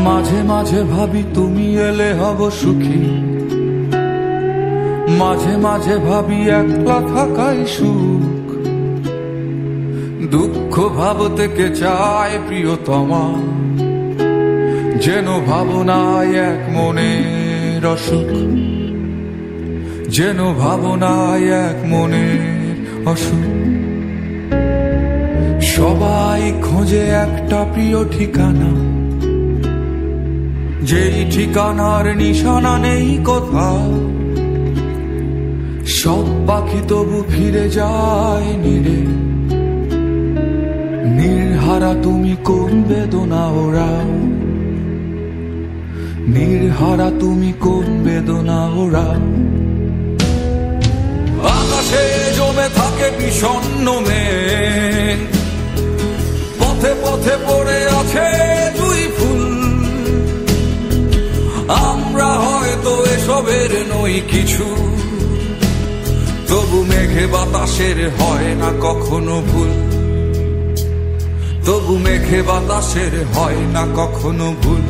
মাঝে মাঝে ভাবি তুমি এলে হব সুখী, মাঝে মাঝে ভাবি একলা থাকাই সুখ। দুঃখ ভাব থেকে চায় প্রিয়তমা, যেন ভাবনায় এক মনের অসুখ, যেন ভাবনায় এক মনের অসুখ। সবাই খোঁজে একটা প্রিয় ঠিকানা, যেই ঠিকানার নিশানা নেই কোথাও। সব পাখি তবু ফিরে যায় নীড়ে, নির্হারা তুমি কোন বেদনা ওরাও, নির্হারা তুমি কোন বেদনা ওরাও। আকাশে জমে থাকে বিষণ্ণ মেঘ, পথে পথে পড়ে আছে জুঁই ফুল। আমরা হয়তো এসবের নই কিছু, তবু মেঘে বাতাসের হয় না কখনো ভুল, তবু মেঘে বাতাসের হয় না কখনো ভুল।